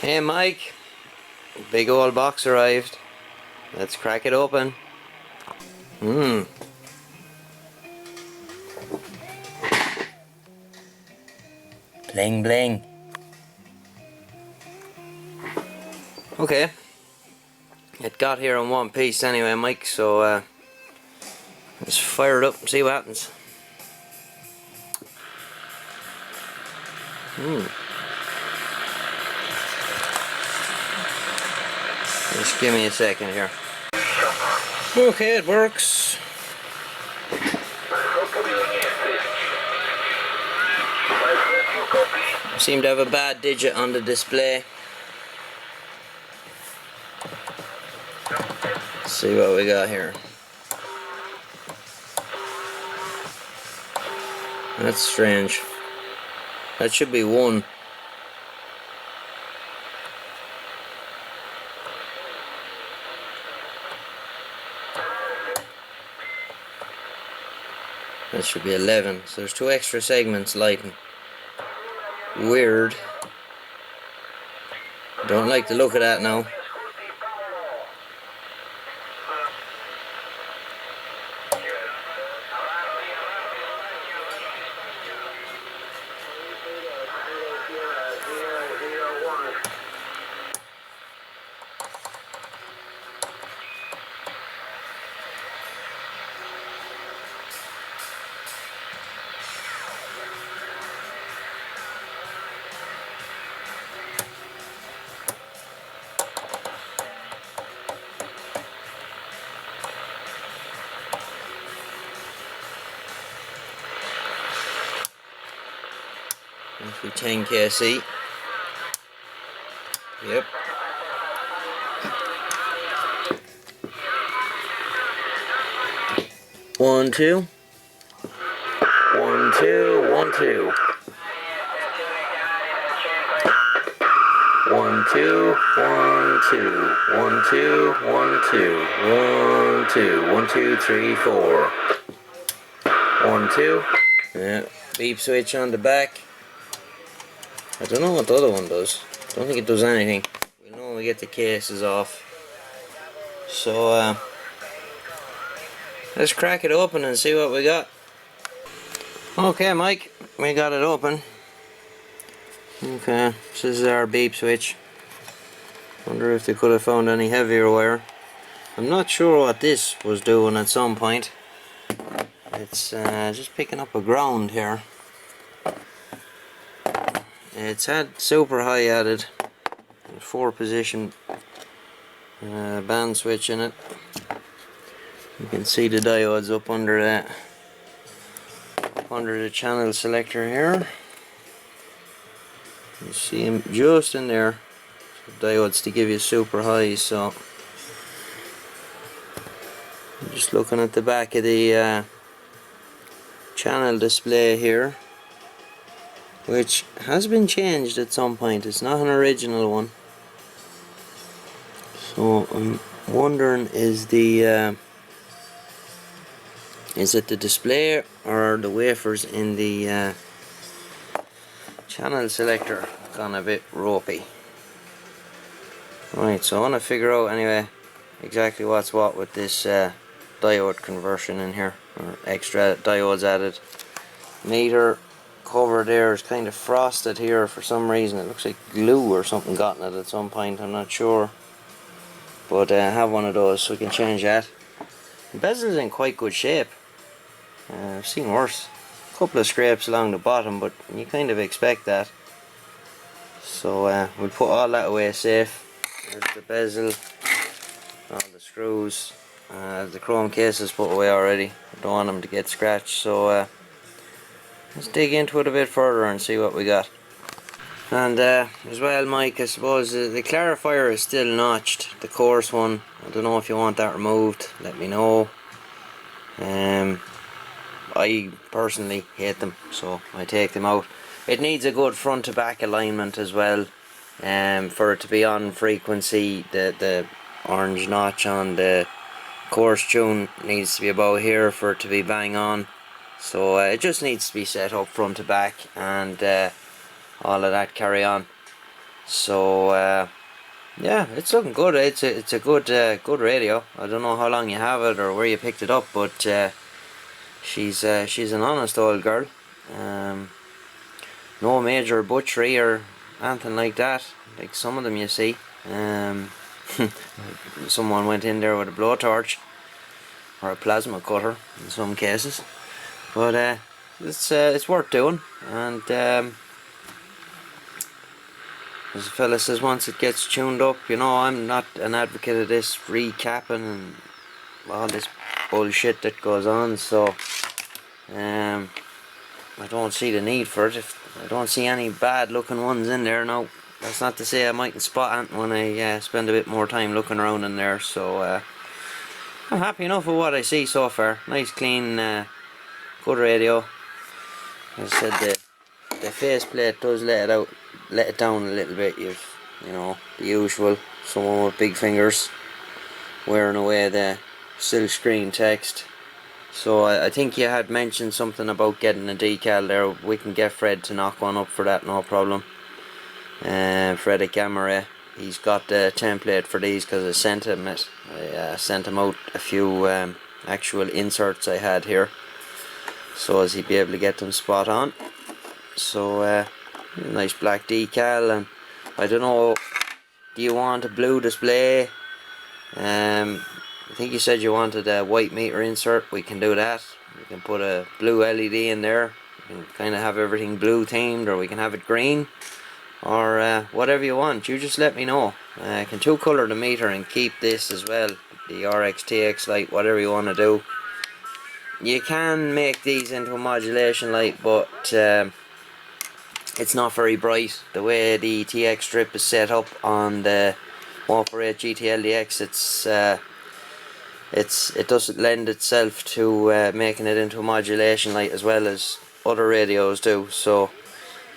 Hey Mike, big old box arrived. Let's crack it open. Bling bling. Okay, it got here in one piece anyway, Mike, so let's fire it up and see what happens. Just give me a second here. Okay, it works. Seem to have a bad digit on the display. Let's see what we got here. That's strange. That should be 1. That should be 11. So there's 2 extra segments lighting. Weird. Don't like the look of that now. Must be 10 kc. Yep. One, two. 1, 2, 1, 2. 1, 2, 1, 2. 1, 2, 1, 2. 1, 2, 1, 2, 3, 4. 1, 2. Yeah. Beep switch on the back. I don't know what the other one does. Don't think it does anything. We'll know when we get the cases off. So let's crack it open and see what we got. Okay, Mike, we got it open. Okay, this is our beep switch. Wonder if they could have found any heavier wire. I'm not sure what this was doing at some point. It's just picking up a ground here. It's had super high added, 4 position band switch in it. You can see the diodes up under that, under the channel selector here. You see them just in there. So diodes to give you super high. So I'm just looking at the back of the channel display here, which has been changed at some point. It's not an original one. So I'm wondering, is it the display or the wafers in the channel selector gone a bit ropey? Right, so I want to figure out anyway exactly what's what with this diode conversion in here, or extra diodes added. Meter cover there is kind of frosted here for some reason. It looks like glue or something got in it at some point, I'm not sure. But I have one of those, so we can change that. The bezel's in quite good shape. I've seen worse. A couple of scrapes along the bottom, but you kind of expect that. So we'll put all that away safe. There's the bezel, all the screws. The chrome case is put away already. I don't want them to get scratched, so let's dig into it a bit further and see what we got. And as well, Mike, I suppose the clarifier is still notched, the coarse one. I don't know if you want that removed, let me know. I personally hate them, so I take them out. It needs a good front to back alignment as well, for it to be on frequency. The orange notch on the coarse tune needs to be about here for it to be bang on. So it just needs to be set up front to back and all of that carry on. So yeah, it's looking good. It's a good good radio. I don't know how long you have it or where you picked it up, but she's an honest old girl. No major butchery or anything like that, like some of them you see. Someone went in there with a blowtorch or a plasma cutter in some cases, but it's worth doing. And as a fella says, once it gets tuned up, you know, I'm not an advocate of this recapping and all this bullshit that goes on, so I don't see the need for it. I don't see any bad looking ones in there now. That's not to say I mightn't spot anything when I spend a bit more time looking around in there, so I'm happy enough with what I see so far. Nice clean good radio. As I said, the faceplate does let it down a little bit. You know, the usual, someone with big fingers wearing away the silk screen text. So I think you had mentioned something about getting a decal there. We can get Fred to knock one up for that, no problem. Fred at Gamma, he's got the template for these because I sent him it. I sent him out a few actual inserts I had here, so as he'd be able to get them spot on. So nice black decal, and I don't know, do you want a blue display? I think you said you wanted a white meter insert. We can do that. We can put a blue LED in there. We can kind of have everything blue themed, or we can have it green, or whatever you want. You just let me know. I can two color the meter and keep this as well, the RX-TX light, whatever you want to do. You can make these into a modulation light, but it's not very bright. The way the TX strip is set up on the 148 gtl-dx, it doesn't lend itself to making it into a modulation light as well as other radios do. So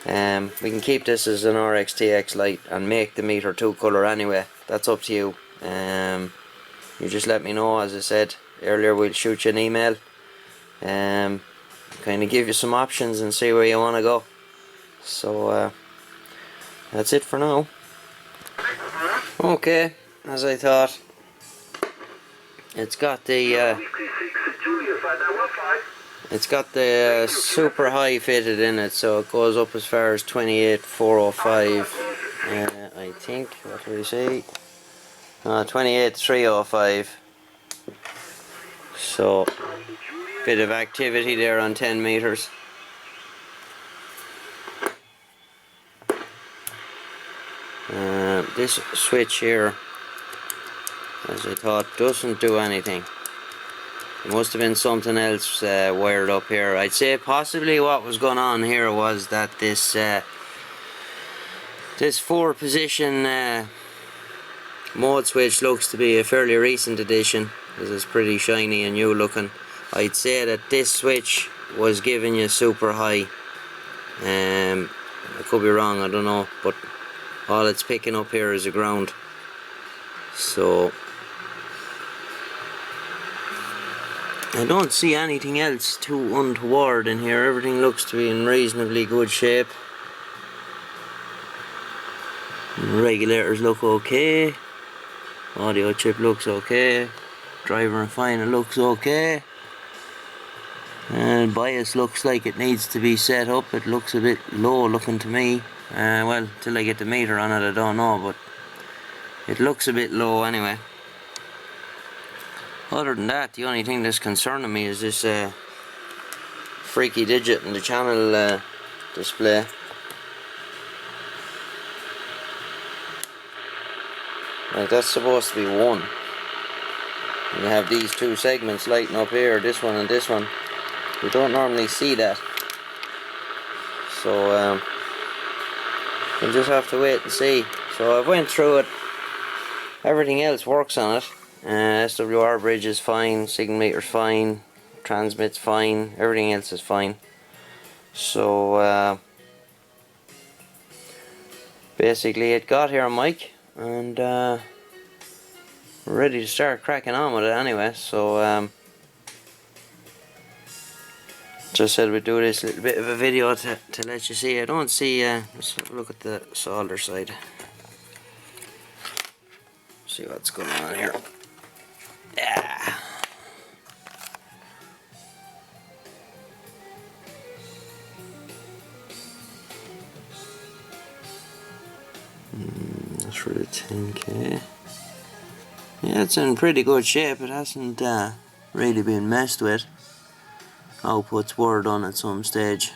we can keep this as an RX-TX light and make the meter two color anyway. That's up to you. You just let me know. As I said earlier, we'll shoot you an email, kind of give you some options and see where you want to go. So that's it for now. Okay, as I thought, it's got the super high fitted in it, so it goes up as far as 28,405. I think, what do we say? 28,305. So bit of activity there on 10 meters. This switch here, as I thought, doesn't do anything. There must have been something else wired up here. I'd say possibly what was going on here was that this 4-position mode switch looks to be a fairly recent addition, because it's pretty shiny and new looking. I'd say that this switch was giving you super high. I could be wrong, I don't know, but all it's picking up here is a ground. So I don't see anything else too untoward in here. Everything looks to be in reasonably good shape. Regulators look okay. Audio chip looks okay. Driver refiner looks okay. And bias looks like it needs to be set up. It looks a bit low looking to me. Well, till I get the meter on it, I don't know, but it looks a bit low anyway. Other than that, the only thing that's concerning me is this freaky digit in the channel display. Like, that's supposed to be 1. You have these two segments lighting up here, this one and this one. You don't normally see that. So you'll just have to wait and see. So I've went through it. Everything else works on it. SWR bridge is fine, signal meter's fine, transmit's fine, everything else is fine. So basically it got here, Mike, and we're ready to start cracking on with it anyway. So just said we'd do this little bit of a video to let you see. I don't see, let's have a look at the solder side. See what's going on here. Yeah. That's for the 10K. Yeah, it's in pretty good shape. It hasn't really been messed with. Outputs were done at some stage.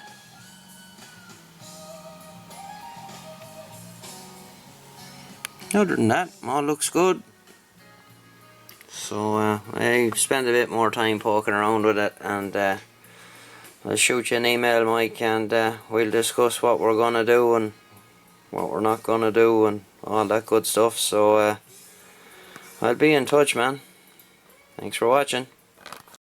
Other than that, all looks good. So I spend a bit more time poking around with it, and I'll shoot you an email, Mike, and we'll discuss what we're gonna do and what we're not gonna do and all that good stuff. So I'll be in touch, man. Thanks for watching.